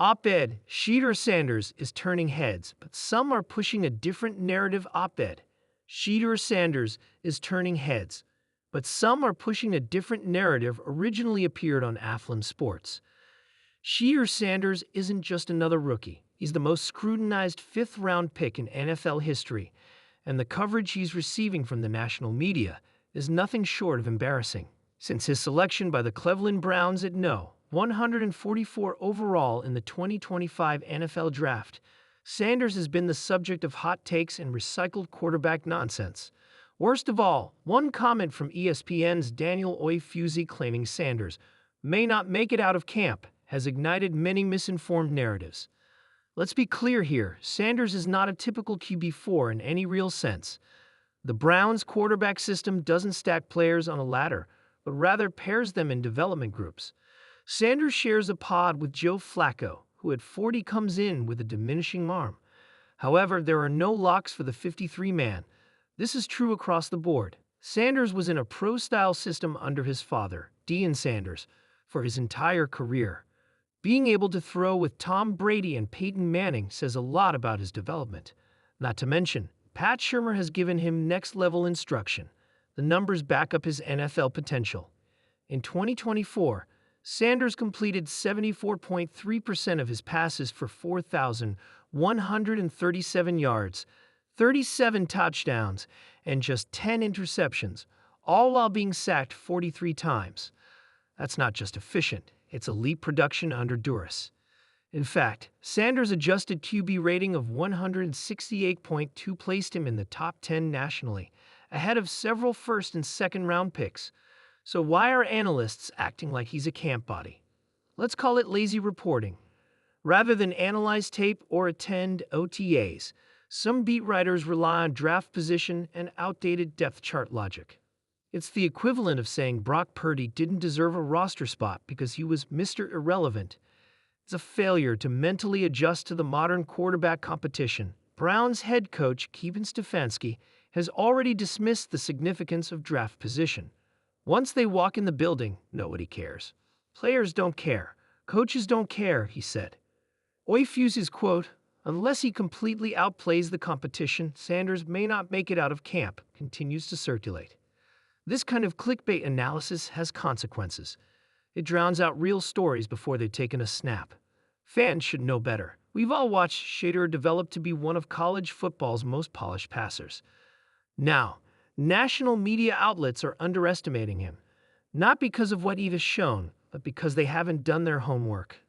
Op-ed, Shedeur Sanders is turning heads, but some are pushing a different narrative. Op-ed, Shedeur Sanders is turning heads, but some are pushing a different narrative originally appeared on Athlon Sports. Shedeur Sanders isn't just another rookie. He's the most scrutinized fifth-round pick in NFL history, and the coverage he's receiving from the national media is nothing short of embarrassing. Since his selection by the Cleveland Browns at No. 144 overall in the 2025 NFL Draft, Sanders has been the subject of hot takes and recycled quarterback nonsense. Worst of all, one comment from ESPN's Daniel Oyefusi claiming Sanders may not make it out of camp has ignited many misinformed narratives. Let's be clear here, Sanders is not a typical QB4 in any real sense. The Browns' quarterback system doesn't stack players on a ladder, but rather pairs them in development groups. Sanders shares a pod with Joe Flacco, who at 40 comes in with a diminishing arm. However, there are no locks for the 53-man. This is true across the board. Sanders was in a pro-style system under his father, Deion Sanders, for his entire career. Being able to throw with Tom Brady and Peyton Manning says a lot about his development. Not to mention, Pat Shurmur has given him next-level instruction. The numbers back up his NFL potential. In 2024, Sanders completed 74.3% of his passes for 4,137 yards, 37 touchdowns, and just 10 interceptions, all while being sacked 43 times. That's not just efficient, it's elite production under duress. In fact, Sanders' adjusted QB rating of 168.2 placed him in the top 10 nationally, ahead of several first and second round picks. So why are analysts acting like he's a camp body? Let's call it lazy reporting. Rather than analyze tape or attend OTAs, some beat writers rely on draft position and outdated depth chart logic. It's the equivalent of saying Brock Purdy didn't deserve a roster spot because he was Mr. Irrelevant. It's a failure to mentally adjust to the modern quarterback competition. Browns head coach Kevin Stefanski has already dismissed the significance of draft position. Once they walk in the building, nobody cares. Players don't care. Coaches don't care, he said. Oyefusi's quote, "Unless he completely outplays the competition, Sanders may not make it out of camp," continues to circulate. This kind of clickbait analysis has consequences. It drowns out real stories before they've taken a snap. Fans should know better. We've all watched Shedeur develop to be one of college football's most polished passers. Now, national media outlets are underestimating him, not because of what he has shown, but because they haven't done their homework.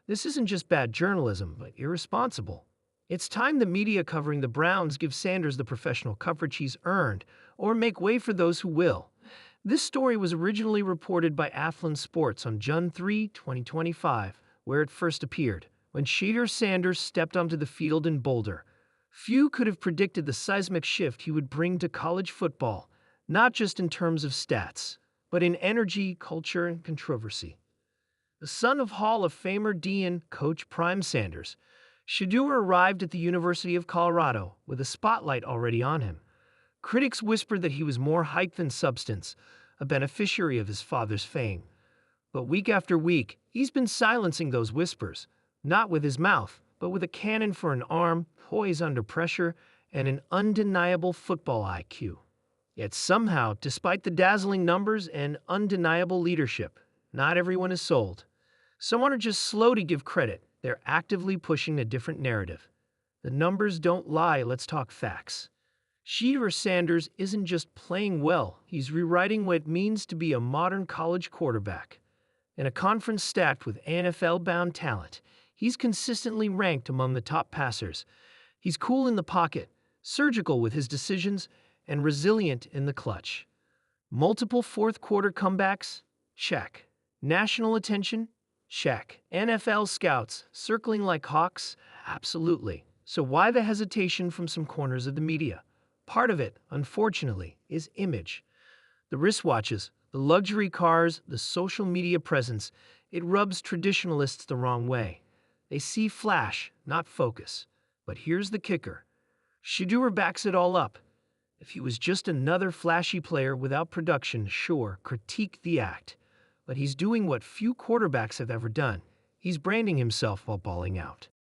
This isn't just bad journalism, but irresponsible. It's time the media covering the Browns give Sanders the professional coverage he's earned, or make way for those who will. This story was originally reported by Athlon Sports on June 3, 2025, where it first appeared, when Shedeur Sanders stepped onto the field in Boulder. Few could have predicted the seismic shift he would bring to college football, not just in terms of stats, but in energy, culture, and controversy. The son of Hall of Famer Deion coach Prime Sanders, Shedeur arrived at the University of Colorado with a spotlight already on him. Critics whispered that he was more hype than substance, a beneficiary of his father's fame. But week after week, he's been silencing those whispers, not with his mouth, but with a cannon for an arm, poise under pressure, and an undeniable football IQ. Yet somehow, despite the dazzling numbers and undeniable leadership, not everyone is sold. Some are just slow to give credit. They're actively pushing a different narrative. The numbers don't lie, let's talk facts. Shedeur Sanders isn't just playing well, he's rewriting what it means to be a modern college quarterback. In a conference stacked with NFL-bound talent, he's consistently ranked among the top passers. He's cool in the pocket, surgical with his decisions, and resilient in the clutch. Multiple fourth-quarter comebacks? Check. National attention? Check. NFL scouts circling like hawks? Absolutely. So why the hesitation from some corners of the media? Part of it, unfortunately, is image. The wristwatches, the luxury cars, the social media presence, it rubs traditionalists the wrong way. They see flash, not focus. But here's the kicker. Shedeur backs it all up. If he was just another flashy player without production, sure, critique the act. But he's doing what few quarterbacks have ever done. He's branding himself while balling out.